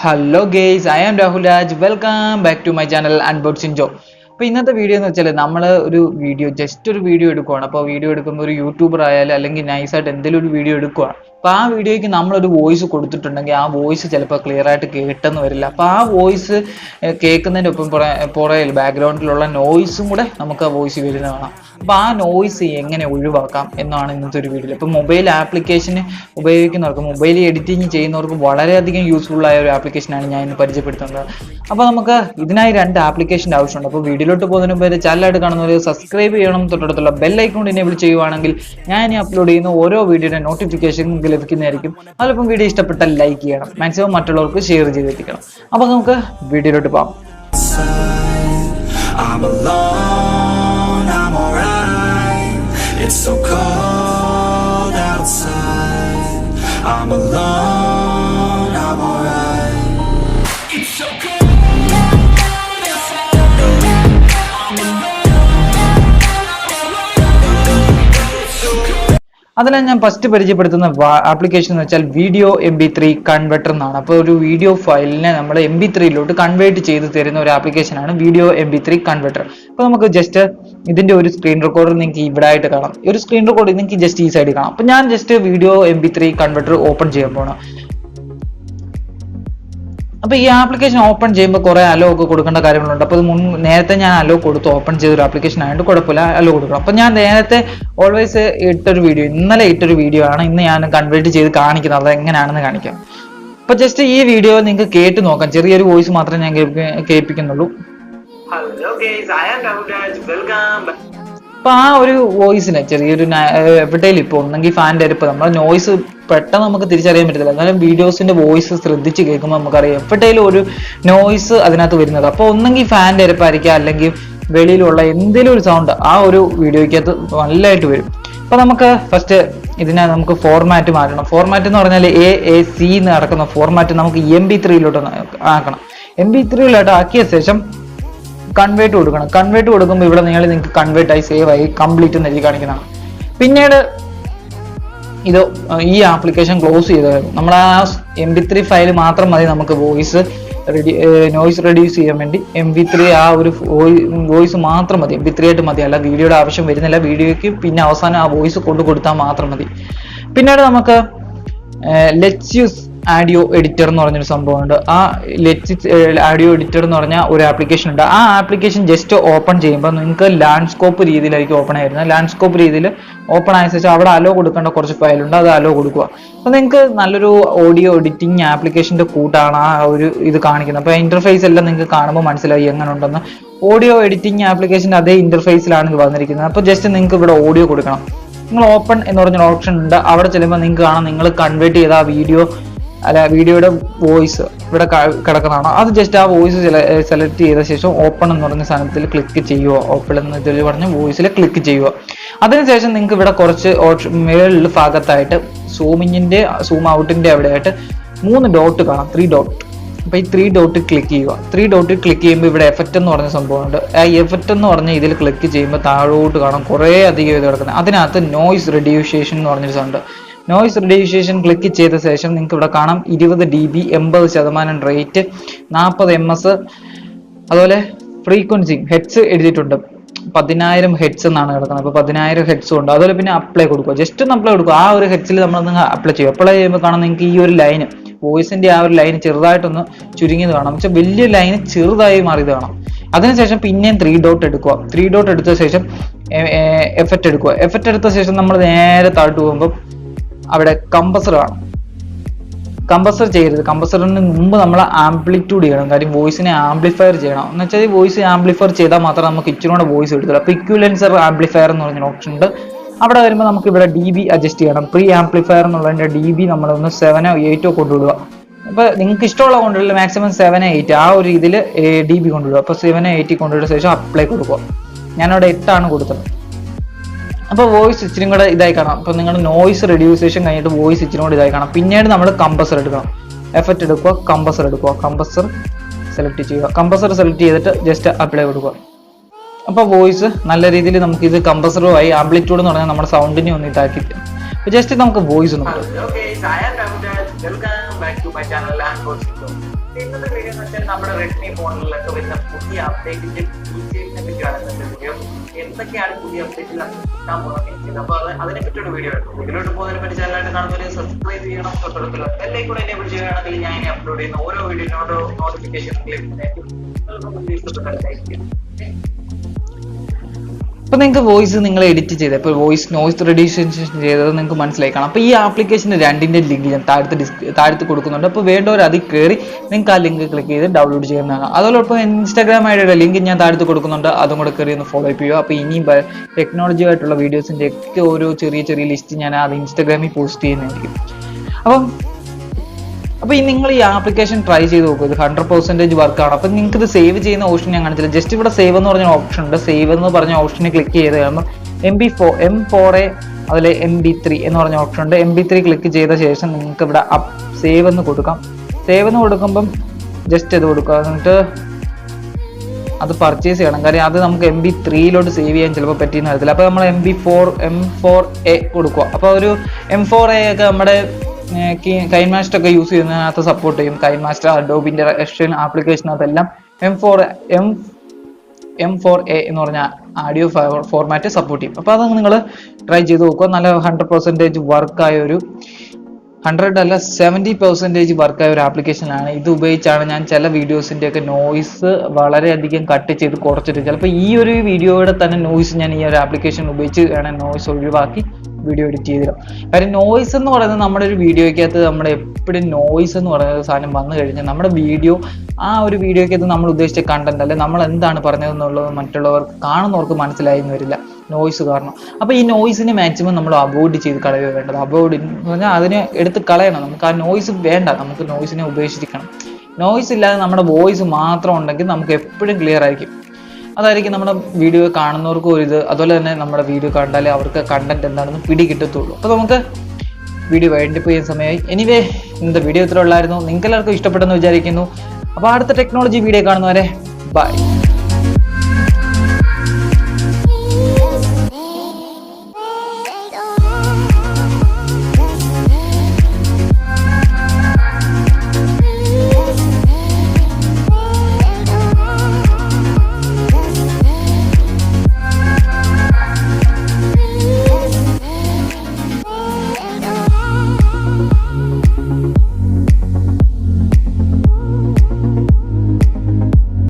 Hello guys, I am Rahul Raj. Welcome back to my channel Unboxing Joe. അപ്പോൾ ഇന്നത്തെ video എന്ന് വെച്ചാൽ നമ്മൾ ജസ്റ്റ് ഒരു വീഡിയോ എടുക്കുകയാണ്. അപ്പോൾ വീഡിയോ എടുക്കുമ്പോൾ ഒരു യൂട്യൂബർ ആയാലും അല്ലെങ്കിൽ നൈസായിട്ട് എന്തെങ്കിലും ഒരു വീഡിയോ എടുക്കുകയാണ്. അപ്പോൾ ആ വീഡിയോയ്ക്ക് നമ്മളൊരു വോയിസ് കൊടുത്തിട്ടുണ്ടെങ്കിൽ ആ വോയിസ് ചിലപ്പോൾ ക്ലിയർ ആയിട്ട് കേട്ടെന്ന് വരില്ല. അപ്പോൾ ആ വോയിസ് കേൾക്കുന്നതിൻ്റെ ഒപ്പം പുറകിൽ ബാക്ക്ഗ്രൗണ്ടിലുള്ള നോയ്സും കൂടെ നമുക്ക് ആ വോയിസ് വരുന്നതാണ്. അപ്പോൾ ആ നോയ്സ് എങ്ങനെ ഒഴിവാക്കാം എന്നാണ് ഇന്നത്തെ ഒരു വീഡിയോ. ഇപ്പോൾ മൊബൈൽ ആപ്ലിക്കേഷന് ഉപയോഗിക്കുന്നവർക്ക്, മൊബൈൽ എഡിറ്റിംഗ് ചെയ്യുന്നവർക്ക് വളരെയധികം യൂസ്ഫുൾ ആയ ഒരു ആപ്ലിക്കേഷനാണ് ഞാൻ ഇന്ന് പരിചയപ്പെടുത്തുന്നത്. അപ്പോൾ നമുക്ക് ഇതിനായി 2 ആപ്ലിക്കേഷൻ്റെ ആവശ്യമുണ്ട്. അപ്പോൾ വീഡിയോയിലോട്ട് പോകുന്നതിന് മുമ്പ് ചാനലായിട്ട് കാണുന്നവർ സബ്സ്ക്രൈബ് ചെയ്യണം, തൊട്ടടുത്തുള്ള ബെൽ ഐക്കൺ എനേബിൾ ചെയ്യുവാണെങ്കിൽ ഞാൻ അപ്ലോഡ് ചെയ്യുന്ന ഓരോ വീഡിയോയുടെ നോട്ടിഫിക്കേഷൻ ലഭിക്കുന്നതായിരിക്കും. അതിലൊപ്പം വീഡിയോ ഇഷ്ടപ്പെട്ടാൽ ലൈക്ക് ചെയ്യണം, മാക്സിമം മറ്റുള്ളവർക്ക് ഷെയർ ചെയ്തെത്തിക്കണം. അപ്പോൾ നമുക്ക് വീഡിയോയിലോട്ട് പോകാം. It's so cold outside. I'm alone, I'm alright. It's so cold outside. I'm alone. അതിലാണ് ഞാൻ ഫസ്റ്റ് പരിചയപ്പെടുത്തുന്ന ആപ്ലിക്കേഷൻ എന്ന് വെച്ചാൽ വീഡിയോ MP3 കൺവെർട്ടർ എന്നാണ്. അപ്പോൾ ഒരു വീഡിയോ ഫയലിനെ നമ്മൾ MP3യിലോട്ട് കൺവേർട്ട് ചെയ്ത് തരുന്ന ഒരു ആപ്ലിക്കേഷനാണ് വീഡിയോ MP3 കൺവെർട്ടർ. അപ്പോൾ നമുക്ക് ജസ്റ്റ് ഇതിന്റെ ഒരു സ്ക്രീൻ റെക്കോർഡർ നിങ്ങൾക്ക് ഇവിടെ ആയിട്ട് കാണാം. ഒരു സ്ക്രീൻ റെക്കോർഡർ നിങ്ങൾക്ക് ജസ്റ്റ് ഈ സൈഡിൽ കാണാം. അപ്പോൾ ഞാൻ just video MP3 converter open ചെയ്യാൻ പോകണം. അപ്പോൾ ഈ ആപ്ലിക്കേഷൻ ഓപ്പൺ ചെയ്യുമ്പോൾ കുറേ അലോ ഒക്കെ കൊടുക്കേണ്ട കാര്യങ്ങളുണ്ട്. അപ്പോൾ നേരത്തെ ഞാൻ അലോ കൊടുത്തു, ഓപ്പൺ ചെയ്തൊരു ആപ്ലിക്കേഷൻ ആയതുകൊണ്ട് കുഴപ്പമില്ല, അലോ കൊടുക്കണം. അപ്പോൾ ഞാൻ നേരത്തെ ഓൾവേസ് ഇന്നലെ ഇട്ടൊരു വീഡിയോ ആണ് ഇന്ന് ഞാൻ കൺവേർട്ട് ചെയ്ത് കാണിക്കുന്നത്. അത് എങ്ങനെയാണെന്ന് കാണിക്കാം. അപ്പോൾ ജസ്റ്റ് ഈ വീഡിയോ നിങ്ങൾക്ക് കേട്ട് നോക്കാം. ചെറിയൊരു വോയിസ് മാത്രമേ ഞാൻ കേൾപ്പിക്കുന്നുള്ളൂ. അപ്പൊ ആ ഒരു വോയിസിന് ചെറിയൊരു എവിടെയും ഇപ്പൊ ഒന്നെങ്കിൽ ഫാൻ്റെ അരിപ്പ്, നമ്മൾ നോയ്സ് പെട്ടെന്ന് നമുക്ക് തിരിച്ചറിയാൻ പറ്റത്തില്ല. എന്നാലും വീഡിയോസിന്റെ വോയിസ് ശ്രദ്ധിച്ച് കേൾക്കുമ്പോൾ നമുക്കറിയാം എവിടെയും ഒരു നോയ്സ് അതിനകത്ത് വരുന്നത്. അപ്പൊ ഒന്നെങ്കിൽ ഫാൻ്റെ അരിപ്പായിരിക്കാം, അല്ലെങ്കിൽ വെളിയിലുള്ള എന്തെങ്കിലും ഒരു സൗണ്ട് ആ ഒരു വീഡിയോയ്ക്കകത്ത് നല്ലതായിട്ട് വരും. അപ്പൊ നമുക്ക് ഫസ്റ്റ് ഇതിനെ നമുക്ക് ഫോർമാറ്റ് മാറ്റണം. ഫോർമാറ്റ് എന്ന് പറഞ്ഞാൽ AAC എന്ന് നടക്കുന്ന ഫോർമാറ്റ് നമുക്ക് MP3യിലോട്ട് ആക്കണം. MP3യിലോട്ട് ആക്കിയ ശേഷം കൺവേർട്ട് കൊടുക്കണം. കൺവേർട്ട് കൊടുക്കുമ്പോൾ ഇവിടെ നിങ്ങൾക്ക് കൺവേർട്ട് ആയി സേവ് ആയി കംപ്ലീറ്റ് എന്ന് എഴുതി കാണിക്കുന്നതാണ്. പിന്നീട് ഈ ആപ്ലിക്കേഷൻ ക്ലോസ് ചെയ്ത് നമ്മുടെ ആ MP3 ഫയൽ മാത്രം മതി നമുക്ക് നോയ്സ് റെഡ്യൂസ് ചെയ്യാൻ വേണ്ടി. MP3 ആ ഒരു വോയിസ് മാത്രം മതി, MP3 ആയിട്ട് മതി, അല്ല വീഡിയോയുടെ ആവശ്യം വരുന്നില്ല. വീഡിയോയ്ക്ക് പിന്നെ അവസാനം ആ വോയിസ് കൊടുത്താൽ മാത്രം മതി. പിന്നീട് നമുക്ക് ലെക്സിസ് ആഡിയോ എഡിറ്റർ എന്ന് പറഞ്ഞൊരു സംഭവമുണ്ട്. ആ ലെക്സിസ് ആഡിയോ എഡിറ്റർ എന്ന് പറഞ്ഞ ഒരു ആപ്ലിക്കേഷൻ ഉണ്ട്. ആ ആപ്ലിക്കേഷൻ ജസ്റ്റ് ഓപ്പൺ ചെയ്യുമ്പോൾ നിങ്ങൾക്ക് ലാൻഡ്സ്കോപ്പ് രീതിയിലായിരിക്കും ഓപ്പൺ ആയിരുന്നത്. ലാൻഡ്സ്കോപ്പ് രീതിയിൽ ഓപ്പൺ ആയ ശേഷം അവിടെ അലോ കൊടുക്കേണ്ട കുറച്ച് ഫയലുണ്ട്, അത് അലോ കൊടുക്കുക. അപ്പോൾ നിങ്ങൾക്ക് നല്ലൊരു ഓഡിയോ എഡിറ്റിംഗ് ആപ്ലിക്കേഷൻ്റെ കൂട്ടാണ് ആ ഒരു ഇത് കാണിക്കുന്നത്. അപ്പോൾ ഇന്റർഫേസ് എല്ലാം നിങ്ങൾക്ക് കാണുമ്പോൾ മനസ്സിലായി എങ്ങനെ ഉണ്ടെന്ന്. ഓഡിയോ എഡിറ്റിംഗ് ആപ്ലിക്കേഷൻ്റെ അതേ ഇന്റർഫേസിലാണ് ഇത് വന്നിരിക്കുന്നത്. അപ്പോൾ ജസ്റ്റ് നിങ്ങൾക്ക് ഇവിടെ ഓഡിയോ കൊടുക്കണം. നിങ്ങൾ ഓപ്പൺ എന്ന് പറഞ്ഞൊരു ഓപ്ഷൻ ഉണ്ട്. അവിടെ ചെല്ലുമ്പോൾ നിങ്ങൾക്ക് കാണാം നിങ്ങൾ കൺവേർട്ട് ചെയ്ത ആ വീഡിയോയുടെ വോയിസ് ഇവിടെ കിടക്കുന്നതാണ്. അത് ജസ്റ്റ് ആ വോയിസ് സെലക്ട് ചെയ്ത ശേഷം ഓപ്പൺ എന്ന് പറഞ്ഞ സാധനത്തിൽ ക്ലിക്ക് ചെയ്യുക. ഓപ്പൺ എന്ന് ഇതിൽ പറഞ്ഞ വോയിസിൽ ക്ലിക്ക് ചെയ്യുക. അതിനുശേഷം നിങ്ങൾക്ക് ഇവിടെ കുറച്ച് മേളിൽ ഭാഗത്തായിട്ട് സൂം ഔട്ടിന്റെ അവിടെയായിട്ട് 3 ഡോട്ട് കാണാം, 3 ഡോട്ട്. അപ്പോൾ ഈ 3 ഡോട്ട് ക്ലിക്ക് ചെയ്യുക. 3 ഡോട്ട് ക്ലിക്ക് ചെയ്യുമ്പോൾ ഇവിടെ എഫക്റ്റ് എന്ന് പറഞ്ഞ സംഭവമുണ്ട്. ആ എഫക്റ്റ് എന്ന് പറഞ്ഞ ഇതിൽ ക്ലിക്ക് ചെയ്യുമ്പോൾ താഴോട്ട് കാണാം കുറേ അധികം ഇത് കിടക്കുന്നത്. അതിനകത്ത് നോയ്സ് റെഡ്യൂസേഷൻ എന്ന് പറഞ്ഞൊരു സാധനമുണ്ട്. നോയ്സ് റെഡ്യൂസേഷൻ ക്ലിക്ക് ചെയ്ത ശേഷം നിങ്ങൾക്ക് ഇവിടെ കാണാം 20 dB, 80% റേറ്റ്, 40 ms, അതുപോലെ ഫ്രീക്വൻസി ഹെഡ്സ് എഴുതിയിട്ടുണ്ട്. 10,000 ഹെഡ്സ് എന്നാണ് കിടക്കുന്നത്. അപ്പോൾ 10,000 ഹെഡ്സും ഉണ്ട്. അതുപോലെ പിന്നെ അപ്ലൈ കൊടുക്കുക. ജസ്റ്റ് ഒന്ന് അപ്ലൈ കൊടുക്കുക. ആ ഒരു ഹെഡ്സിൽ നമ്മൾ അപ്ലൈ ചെയ്യും. അപ്ലൈ ചെയ്യുമ്പോൾ കാണാം നിങ്ങൾക്ക് ഈ ഒരു ലൈന്, വോയിസിന്റെ ആ ഒരു ലൈന് ചെറുതായിട്ടൊന്ന് ചുരുങ്ങിയത് കാണാം. പക്ഷെ വലിയ ലൈന് ചെറുതായി മാറിയത് കാണാം. അതിനുശേഷം പിന്നെയും 3 ഡോട്ട് എടുക്കുക. 3 ഡോട്ട് എടുത്ത ശേഷം എഫക്റ്റ് എടുക്കുക. എഫക്റ്റ് എടുത്ത ശേഷം നമ്മൾ നേരെ താഴ്ത്തു പോകുമ്പോൾ അവിടെ കമ്പസർ കാണും. കമ്പസർ ചെയ്യരുത്. കമ്പസറിന് മുമ്പ് നമ്മൾ ആംപ്ലിറ്റ്യൂഡ് ചെയ്യണം. കാര്യം വോയിസിനെ ആംപ്ലിഫയർ ചെയ്യണം. എന്ന് വെച്ചാൽ വോയിസ് ആംപ്ലിഫയർ ചെയ്താൽ മാത്രമേ നമുക്ക് ഇച്ചിരി വോയിസ് എടുത്തുള്ളൂ. അപ്പോൾ ഇക്വലൻസർ ആംപ്ലിഫയർ എന്ന് പറഞ്ഞൊരു ഓപ്ഷൻ ഉണ്ട്. അവിടെ വരുമ്പോൾ നമുക്ക് ഇവിടെ DB അഡ്ജസ്റ്റ് ചെയ്യണം. പ്രീ ആംപ്ലിഫയർ എന്നുള്ളതിന്റെ DB നമ്മളൊന്ന് 7 or 8 കൊണ്ടുവിടുക. അപ്പോൾ നിങ്ങൾക്ക് ഇഷ്ടമുള്ള കൊണ്ടുള്ള മാക്സിമം 7 or 8 ആ ഒരു രീതിയിൽ DB കൊണ്ടുവിടുക. അപ്പോൾ 7 or 8 കൊണ്ടുവിട്ട ശേഷം അപ്ലൈ കൊടുക്കുക. ഞാനവിടെ 8 ആണ് കൊടുത്തത്. അപ്പോൾ വോയിസ് ഇച്ചിരി കൂടെ ഇതായി കാണാം. അപ്പോൾ നിങ്ങളുടെ നോയ്സ് റെഡ്യൂസേഷൻ കഴിഞ്ഞിട്ട് വോയിസ് ഇച്ചിരി കൂടെ ഇതായി കാണാം. പിന്നീട് നമ്മൾ കമ്പസർ എടുക്കണം. എഫക്റ്റ് എടുക്കുക, കമ്പസർ എടുക്കുക, കമ്പസർ സെലക്ട് ചെയ്യുക. കമ്പസർ സെലക്ട് ചെയ്തിട്ട് ജസ്റ്റ് അപ്ലൈ കൊടുക്കുക. അപ്പോൾ വോയിസ് നല്ല രീതിയിൽ നമുക്ക് ഇത് കമ്പസറുമായി ആംപ്ലിറ്റ്യൂഡ് എന്ന് പറഞ്ഞാൽ നമ്മുടെ സൗണ്ടിനെ ഒന്ന് ഇതാക്കി തരും. അപ്പോൾ ജസ്റ്റ് നമുക്ക് വോയിസ് ഒന്ന് ഇന്നത്തെ വീഡിയോ എന്ന് വെച്ചാൽ നമ്മുടെ റെഡ്മി ഫോണിലൊക്കെ വരുന്ന പുതിയ അപ്ഡേറ്റിന്റെ ഫീച്ചേഴ്സിനെ പറ്റിയാണ് ഇന്നത്തെ വീഡിയോ. എന്തൊക്കെയാണ് പുതിയ അപ്ഡേറ്റിൽ കിട്ടാൻ പോകുന്നത്, അപ്പൊ അതിനെ പറ്റിയുള്ള വീഡിയോ ആണ്. വീഡിയോയിലോട്ട് പോകുന്നതിനെ പറ്റി ചാനലായിട്ട് കാണുന്നവരെ സബ്സ്ക്രൈബ് ചെയ്യണം, തൊട്ടടുത്തുള്ള ബെല്ലൈക്കൺ കൂടെ എനേബിൾ ചെയ്യുകയാണെങ്കിൽ ഞാൻ ഇനി അപ്ലോഡ് ചെയ്യുന്ന ഓരോ വീഡിയോയിനോട് നോട്ടിഫിക്കേഷൻ ലഭിക്കുന്നതായിരിക്കും. അപ്പൊ നിങ്ങൾക്ക് വോയിസ് നിങ്ങൾ എഡിറ്റ് ചെയ്ത് ഇപ്പോൾ വോയിസ് നോയിസ് റെഡ്യൂഷൻ ചെയ്തത് നിങ്ങൾക്ക് മനസ്സിലായി കാണാം. അപ്പോൾ ഈ ആപ്ലിക്കേഷൻ്റെ രണ്ടിൻ്റെ ലിങ്ക് ഞാൻ താഴത്ത് കൊടുക്കുന്നുണ്ട്. അപ്പോൾ വേണ്ടവർ അതിൽ കയറി നിങ്ങൾക്ക് ആ ലിങ്ക് ക്ലിക്ക് ചെയ്ത് ഡൗൺലോഡ് ചെയ്യുന്നതാണ്. അതോടൊപ്പം ഇൻസ്റ്റാഗ്രാം ഐഡിയുടെ ലിങ്ക് ഞാൻ താഴത്ത് കൊടുക്കുന്നുണ്ട്, അതും കൂടെ കയറി ഒന്ന് ഫോളോ അപ്പ് ചെയ്യുക. അപ്പോൾ ഇനിയും ടെക്നോളജി ആയിട്ടുള്ള വീഡിയോസിൻ്റെ ഒക്കെ ഓരോ ചെറിയ ലിസ്റ്റ് ഞാൻ അത് ഇൻസ്റ്റാഗ്രാമിൽ പോസ്റ്റ് ചെയ്യുന്നതായിരിക്കും. അപ്പോൾ നിങ്ങൾ ഈ ആപ്ലിക്കേഷൻ ട്രൈ ചെയ്ത് നോക്കുക. ഇത് 100% വർക്കാണ്. അപ്പം നിങ്ങൾക്ക് ഇത് സേവ് ചെയ്യുന്ന ഓപ്ഷൻ ഞാൻ കാണിച്ചില്ല. ജസ്റ്റ് ഇവിടെ സേവ് എന്ന് പറഞ്ഞ ഓപ്ഷൻ ഉണ്ട്. സേവ് എന്ന് പറഞ്ഞ ഓപ്ഷനെ ക്ലിക്ക് ചെയ്ത് കഴിയുമ്പോൾ M4A അതിൽ MP3 എന്ന് പറഞ്ഞ ഓപ്ഷൻ ഉണ്ട്. MP3 ക്ലിക്ക് ചെയ്ത ശേഷം നിങ്ങൾക്ക് ഇവിടെ സേവ് എന്ന് കൊടുക്കാം. സേവ് എന്ന് കൊടുക്കുമ്പം ജസ്റ്റ് ഇത് കൊടുക്കുക. എന്നിട്ട് അത് പർച്ചേസ് ചെയ്യണം. കാര്യം അത് നമുക്ക് MP3 സേവ് ചെയ്യാൻ ചിലപ്പോൾ പറ്റിയെന്ന് അറിയത്തില്ല. അപ്പോൾ നമ്മൾ M4A കൊടുക്കുക. അപ്പോൾ ഒരു M4A ഒക്കെ നമ്മുടെ കൈൻമാസ്റ്റർ ഒക്കെ യൂസ് ചെയ്യുന്നതിനകത്ത് സപ്പോർട്ട് ചെയ്യും. കൈൻമാസ്റ്റർ, അഡോബിന്റെ എക്സ്റ്റേണൽ ആപ്ലിക്കേഷനകത്തെല്ലാം M4A എന്ന് പറഞ്ഞ ആഡിയോ ഫോർമാറ്റ് സപ്പോർട്ട് ചെയ്യും. അപ്പോൾ അത് നിങ്ങൾ ട്രൈ ചെയ്ത് നോക്കുക. നല്ല 100% വർക്കായ ഒരു 100 അല്ല 70% വർക്കായ ഒരു ആപ്ലിക്കേഷനാണ്. ഇത് ഉപയോഗിച്ചാണ് ഞാൻ ചില വീഡിയോസിൻ്റെ ഒക്കെ നോയ്സ് വളരെയധികം കട്ട് ചെയ്ത് കുറച്ചിട്ട്, ചിലപ്പോൾ ഈ ഒരു വീഡിയോയുടെ തന്നെ നോയ്സ് ഞാൻ ഈ ഒരു ആപ്ലിക്കേഷൻ ഉപയോഗിച്ച് വേണം നോയ്സ് ഒഴിവാക്കി വീഡിയോ എഡിറ്റ് ചെയ്തിടാം. കാര്യം നോയ്സ് എന്ന് പറയുന്നത് നമ്മുടെ ഒരു വീഡിയോയ്ക്കകത്ത് നമ്മുടെ എപ്പോഴും നോയ്സ് എന്ന് പറയുന്ന സാധനം വന്നു കഴിഞ്ഞാൽ നമ്മുടെ വീഡിയോ ആ ഒരു വീഡിയോയ്ക്കകത്ത് നമ്മൾ ഉദ്ദേശിച്ച കണ്ടന്റ് അല്ലെ നമ്മൾ എന്താണ് പറഞ്ഞതെന്നുള്ളത് മറ്റുള്ളവർക്ക് കാണുന്നവർക്ക് മനസ്സിലായെന്ന് വരില്ല നോയ്സ് കാരണം. അപ്പോൾ ഈ നോയ്സിനെ മാക്സിമം നമ്മൾ അവോയ്ഡ് ചെയ്ത് കളയുക വേണ്ടത്. അവോയ്ഡ് എന്ന് പറഞ്ഞാൽ അതിനെ എടുത്ത് കളയണം. നമുക്ക് ആ നോയ്സ് വേണ്ട, നമുക്ക് നോയ്സിനെ ഉപേക്ഷിക്കണം. നോയ്സ് ഇല്ലാതെ നമ്മുടെ വോയിസ് മാത്രം ഉണ്ടെങ്കിൽ നമുക്ക് എപ്പോഴും ക്ലിയർ ആയിരിക്കും. അതായിരിക്കും നമ്മുടെ വീഡിയോ കാണുന്നവർക്കും ഒരു ഇത്. അതുപോലെ തന്നെ നമ്മുടെ വീഡിയോ കണ്ടാലേ അവർക്ക് കണ്ടന്റ് എന്താണെന്ന് പിടി കിട്ടത്തുള്ളൂ. അപ്പോൾ നമുക്ക് വീഡിയോ വൈൻഡപ്പ് ചെയ്യാൻ സമയമായി. എനിവേ ഇന്നത്തെ വീഡിയോ ഇത്ര ഉള്ളായിരുന്നു. നിങ്ങൾക്ക് എല്ലാവർക്കും ഇഷ്ടപ്പെട്ടെന്ന് വിചാരിക്കുന്നു. അപ്പോൾ അടുത്ത ടെക്നോളജി വീഡിയോ കാണുന്നവരെ ബൈ.